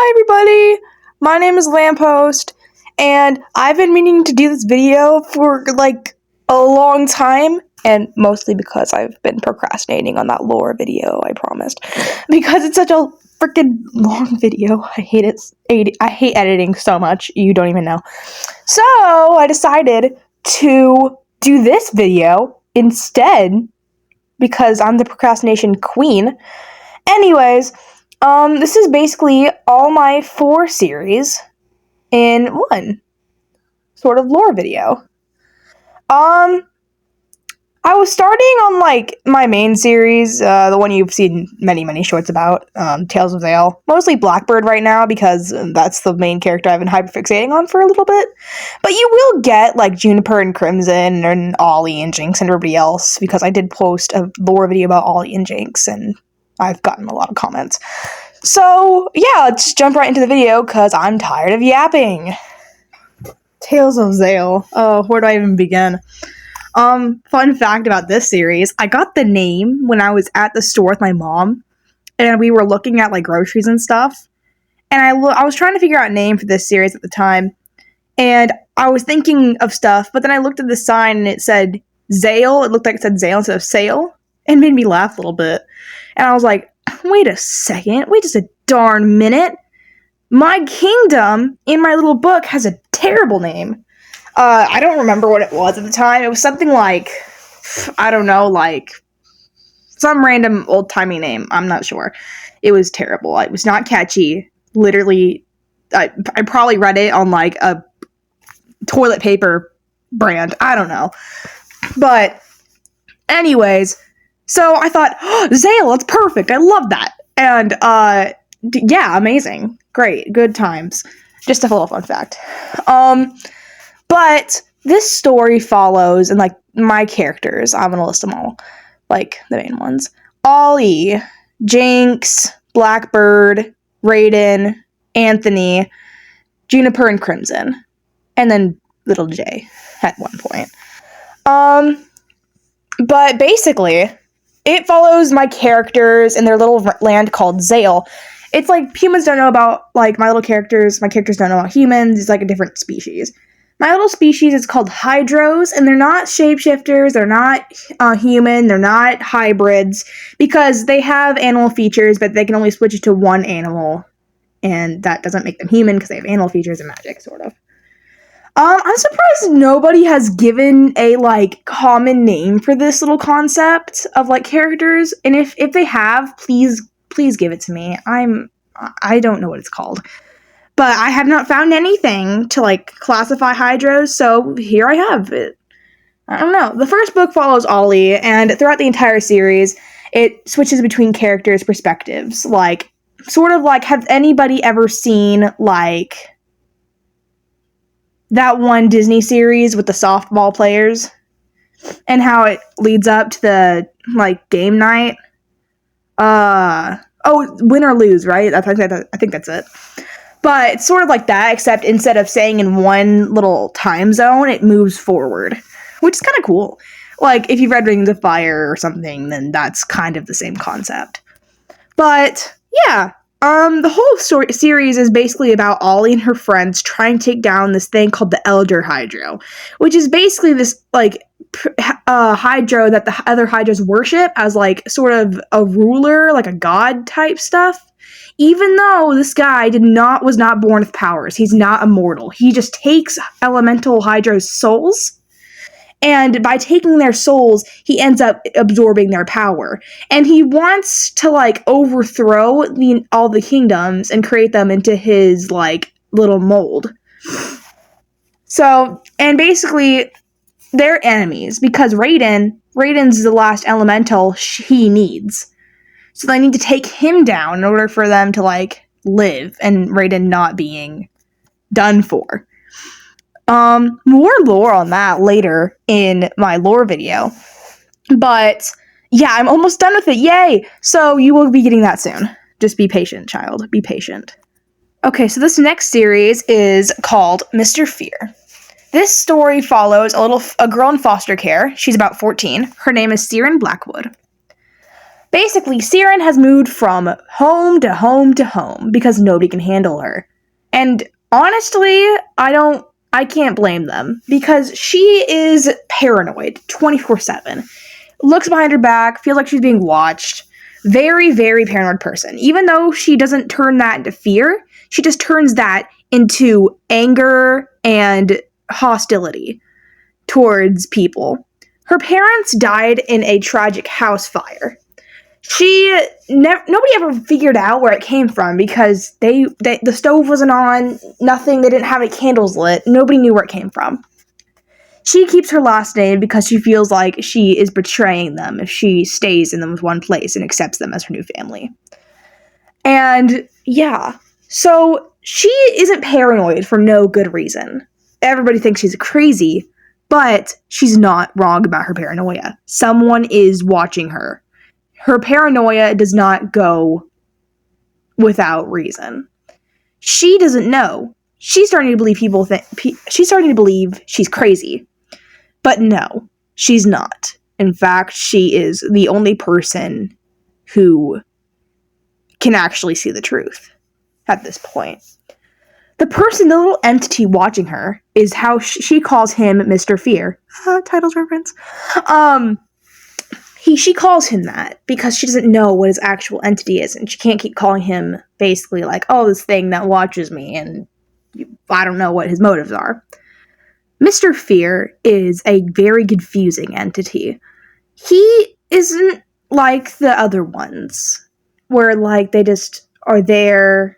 Hi everybody, my name is Lamppost, and I've been meaning to do this video for like a long time, and mostly because I've been procrastinating on that lore video I promised, because it's such a freaking long video. I hate it. I hate editing so much, you don't even know. So I decided to do this video instead, because I'm the procrastination queen. Anyways, this is basically all my 4 series in one sort of lore video. I was starting on like my main series, the one you've seen many shorts about, Tales of Zale. Mostly Blackbird right now because that's the main character I've been hyperfixating on for a little bit. But you will get like Juniper and Crimson and Ollie and Jinx and everybody else because I did post a lore video about Ollie and Jinx and I've gotten a lot of comments. So yeah, let's jump right into the video because I'm tired of yapping. Tales of Zale. Oh, where do I even begin? Fun fact about this series, I got the name when I was at the store with my mom, and we were looking at, like, groceries and stuff, and I was trying to figure out a name for this series at the time, and I was thinking of stuff, but then I looked at the sign, and it said Zale. It looked like it said Zale instead of Sale, and made me laugh a little bit, and I was like, wait a second, wait just a darn minute, my kingdom in my little book has a terrible name. I don't remember what it was at the time. It was something like, I don't know, like some random old-timey name. I'm not sure. It was terrible. It was not catchy. Literally, I probably read it on like a toilet paper brand. I don't know. But anyways, so I thought, oh, Zale, it's perfect. I love that. And yeah, amazing. Great. Good times. Just a little fun fact. But this story follows, and like my characters, I'm gonna list them all, like the main ones: Ollie, Jinx, Blackbird, Raiden, Anthony, Juniper, and Crimson, and then little Jay at one point. But basically, it follows my characters in their little land called Zale. It's like humans don't know about like my little characters. My characters don't know about humans. It's like a different species. My little species is called Hydros, and they're not shapeshifters, they're not human, they're not hybrids, because they have animal features, but they can only switch it to one animal, and that doesn't make them human, because they have animal features and magic, sort of. I'm surprised nobody has given a, like, common name for this little concept of, like, characters, and if they have, please give it to me. I don't know what it's called. But I have not found anything to, like, classify Hydros, so here I have it. I don't know. The first book follows Ollie, and throughout the entire series, it switches between characters' perspectives. Like, sort of like, have anybody ever seen, like, that one Disney series with the softball players? And how it leads up to the, like, game night? Win or lose, right? I think that's it. But it's sort of like that, except instead of staying in one little time zone, it moves forward, which is kind of cool. Like, if you've read Rings of Fire or something, then that's kind of the same concept. But, yeah, the whole series is basically about Ollie and her friends trying to take down this thing called the Elder Hydro, which is basically this, like, Hydro that the other Hydros worship as, like, sort of a ruler, like a god type stuff. Even though this guy was not born with powers, he's not immortal. He just takes elemental Hydro's souls, and by taking their souls, he ends up absorbing their power. And he wants to, like, overthrow all the kingdoms and create them into his, like, little mold. So, and basically, they're enemies because Raiden's the last elemental he needs. So they need to take him down in order for them to, like, live and Raiden not being done for. More lore on that later in my lore video. But, yeah, I'm almost done with it. Yay! So you will be getting that soon. Just be patient, child. Be patient. Okay, so this next series is called Mr. Fear. This story follows a girl in foster care. She's about 14. Her name is Siren Blackwood. Basically, Siren has moved from home to home to home because nobody can handle her. And honestly, I can't blame them because she is paranoid 24/7. Looks behind her back, feels like she's being watched. Very, very paranoid person. Even though she doesn't turn that into fear, she just turns that into anger and hostility towards people. Her parents died in a tragic house fire. Nobody ever figured out where it came from because the stove wasn't on, nothing, they didn't have any candles lit, nobody knew where it came from. She keeps her last name because she feels like she is betraying them if she stays in them one place and accepts them as her new family. And yeah, so she isn't paranoid for no good reason. Everybody thinks she's crazy, but she's not wrong about her paranoia. Someone is watching her. Her paranoia does not go without reason. She doesn't know. She's starting to believe she's starting to believe she's crazy. But no, she's not. In fact, she is the only person who can actually see the truth at this point. The little entity watching her is how she calls him Mr. Fear. Titles reference. She calls him that because she doesn't know what his actual entity is, and she can't keep calling him basically like, oh, this thing that watches me, and I don't know what his motives are. Mr. Fear is a very confusing entity. He isn't like the other ones, where, like, they just are there,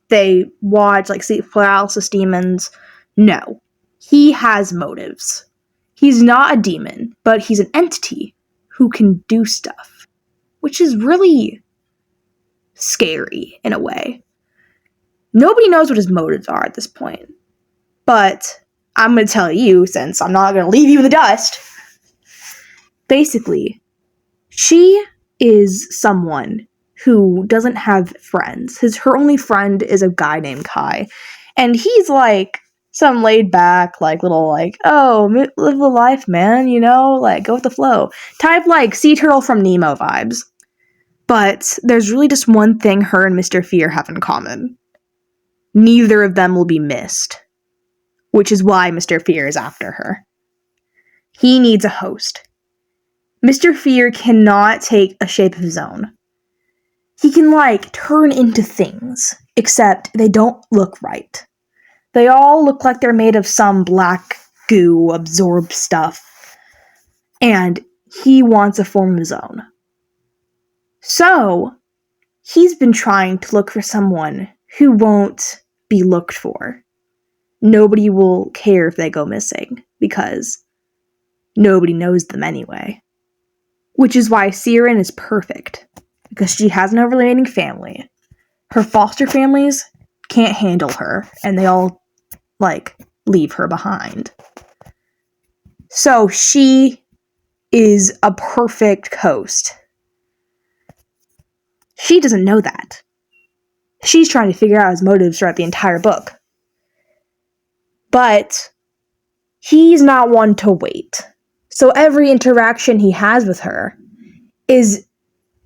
they watch, like, sleep paralysis demons. No. He has motives. He's not a demon, but he's an entity who can do stuff, which is really scary in a way. Nobody knows what his motives are at this point, but I'm going to tell you, since I'm not going to leave you in the dust. Basically, she is someone who doesn't have friends. Her only friend is a guy named Kai, and he's like some laid back, like little, like, oh, live the life, man, you know, like go with the flow type, like sea turtle from Nemo vibes. But there's really just one thing her and Mr. Fear have in common. Neither of them will be missed, which is why Mr. Fear is after her. He needs a host. Mr. Fear cannot take a shape of his own. He can, like, turn into things, except they don't look right. They all look like they're made of some black goo absorbed stuff. And he wants a form of his own. So, he's been trying to look for someone who won't be looked for. Nobody will care if they go missing, because nobody knows them anyway. Which is why Siren is perfect, because she has no remaining family. Her foster families can't handle her, and they all, like, leave her behind. So she is a perfect host. She doesn't know that. She's trying to figure out his motives throughout the entire book. But he's not one to wait. So every interaction he has with her is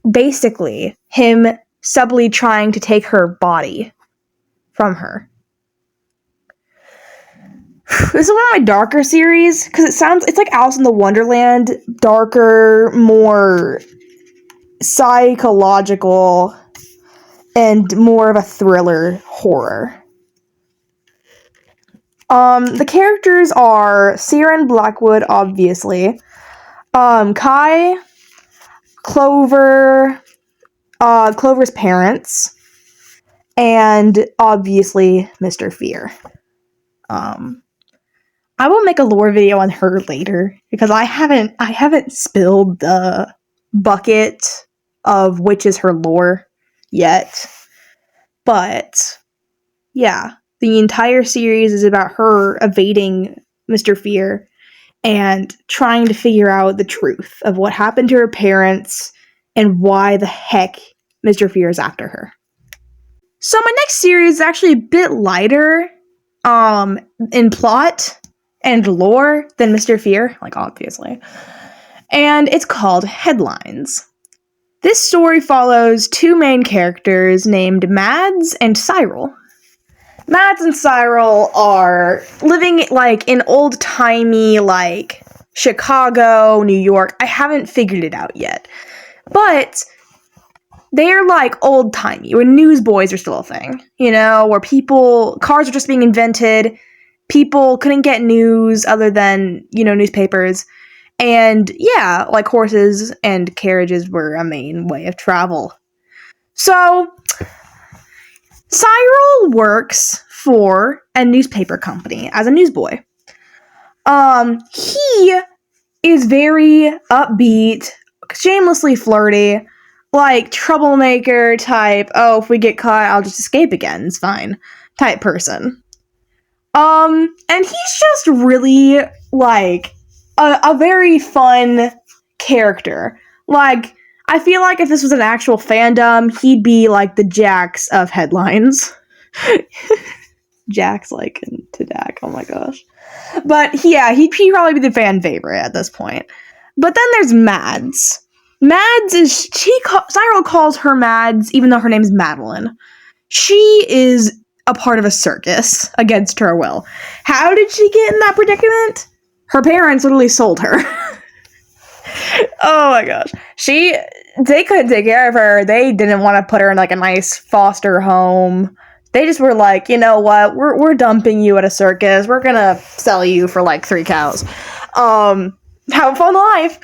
basically him subtly trying to take her body from her. This is one of my darker series, because it's like Alice in the Wonderland, darker, more psychological, and more of a thriller horror. The characters are Siren Blackwood, obviously, Kai, Clover, Clover's parents, and obviously Mr. Fear. I will make a lore video on her later, because I haven't spilled the bucket of which is her lore yet. But yeah, the entire series is about her evading Mr. Fear and trying to figure out the truth of what happened to her parents and why the heck Mr. Fear is after her. So my next series is actually a bit lighter in plot and lore than Mr. Fear, like, obviously. And it's called Headlines. This story follows two main characters named Mads and Cyril. Mads and Cyril are living like in old-timey like Chicago, New York. I haven't figured it out yet. But they're like old-timey, where newsboys are still a thing, you know, where cars are just being invented, people couldn't get news other than, you know, newspapers, and yeah, like horses and carriages were a main way of travel. So, Cyril works for a newspaper company as a newsboy. He is very upbeat, shamelessly flirty, like troublemaker type, oh, if we get caught, I'll just escape again, it's fine, type person. And he's just really, like, a very fun character. Like, I feel like if this was an actual fandom, he'd be like the Jax of headlines. Jax, like, into Dak, oh my gosh. But yeah, he'd probably be the fan favorite at this point. But then there's Mads. Cyril calls her Mads, even though her name's Madeline. She is a part of a circus against her will. How did she get in that predicament? Her parents literally sold her. Oh my gosh. They couldn't take care of her. They didn't want to put her in like a nice foster home. They just were like, you know what? We're dumping you at a circus. We're gonna sell you for like 3 cows. Have a fun life.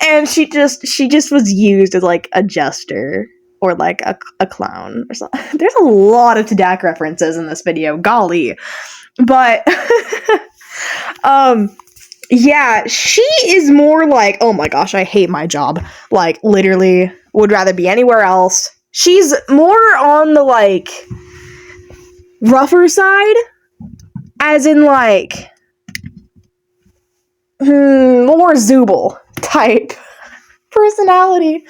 And she just was used as like a jester or like a clown or something. There's a lot of Dak references in this video. Golly. But yeah, she is more like, oh my gosh, I hate my job. Like, literally, would rather be anywhere else. She's more on the, like, rougher side. As in, like, more Zooble type personality.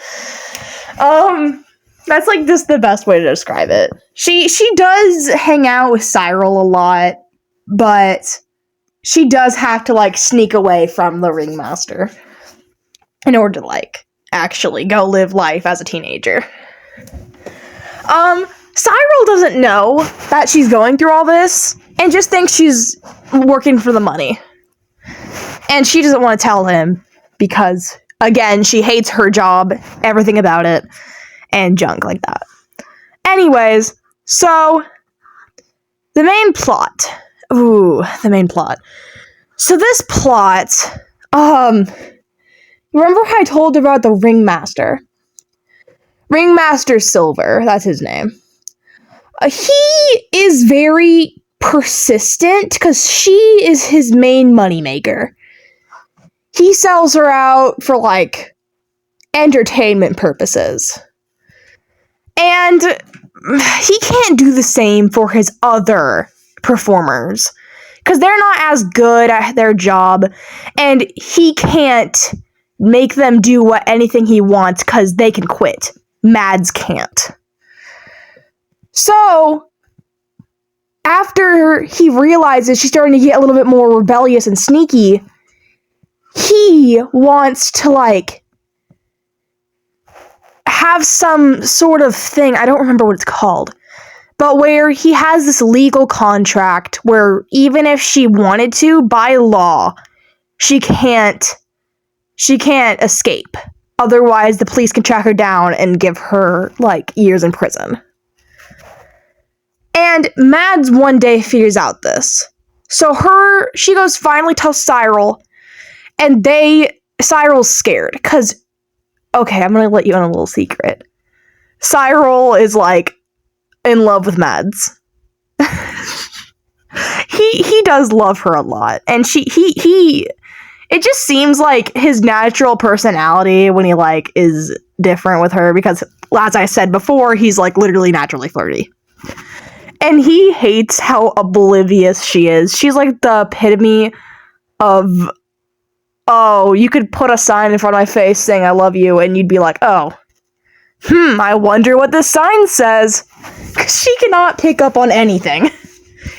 That's, like, just the best way to describe it. She does hang out with Cyril a lot, but she does have to, like, sneak away from the ringmaster in order to, like, actually go live life as a teenager. Cyril doesn't know that she's going through all this and just thinks she's working for the money. And she doesn't want to tell him because, again, she hates her job, everything about it, and junk like that. Anyways, so the main plot. So this plot, remember how I told you about the ringmaster? Ringmaster Silver, that's his name. He is very persistent because she is his main moneymaker. He sells her out for, like, entertainment purposes. And he can't do the same for his other performers because they're not as good at their job, and he can't make them do anything he wants because they can quit. Mads can't. So, after he realizes she's starting to get a little bit more rebellious and sneaky, he wants to, like, have some sort of thing, I don't remember what it's called, but where he has this legal contract where even if she wanted to, by law, she can't escape. Otherwise, the police can track her down and give her, like, years in prison. And Mads one day figures out this. So she goes finally tells Cyril, and Cyril's scared, because, okay, I'm gonna let you in a little secret. Cyril is, like, in love with Mads. he does love her a lot, and it just seems like his natural personality when he, like, is different with her, because, as I said before, he's, like, literally naturally flirty. And he hates how oblivious she is. She's, like, the epitome of, oh, you could put a sign in front of my face saying I love you, and you'd be like, oh, I wonder what this sign says. 'Cause she cannot pick up on anything.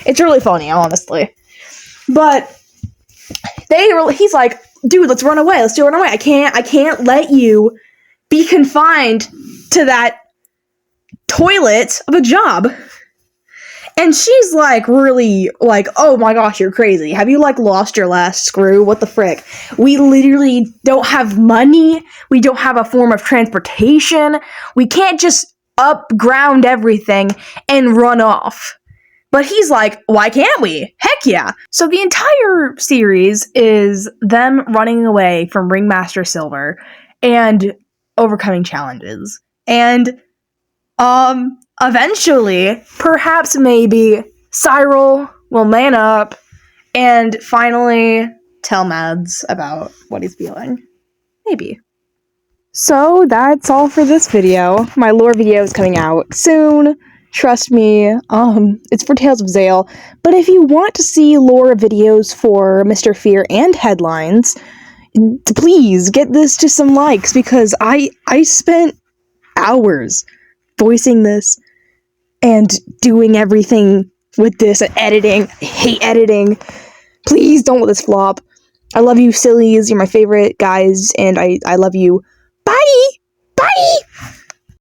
It's really funny, honestly. But he's like, dude, let's run away. Let's run away. I can't let you be confined to that toilet of a job. And she's like, really, like, oh my gosh, you're crazy. Have you, like, lost your last screw? What the frick? We literally don't have money. We don't have a form of transportation. We can't just upground everything and run off. But he's like, why can't we? Heck yeah. So the entire series is them running away from Ringmaster Silver and overcoming challenges. And, eventually, perhaps maybe, Cyril will man up and finally tell Mads about what he's feeling. Maybe. So that's all for this video. My lore video is coming out soon. Trust me, it's for Tales of Zale. But if you want to see lore videos for Mr. Fear and headlines, please get this to some likes, because I spent hours voicing this and doing everything with this and editing. I hate editing. Please don't let this flop. I love you, sillies. You're my favorite guys, and I love you. Bye! Bye!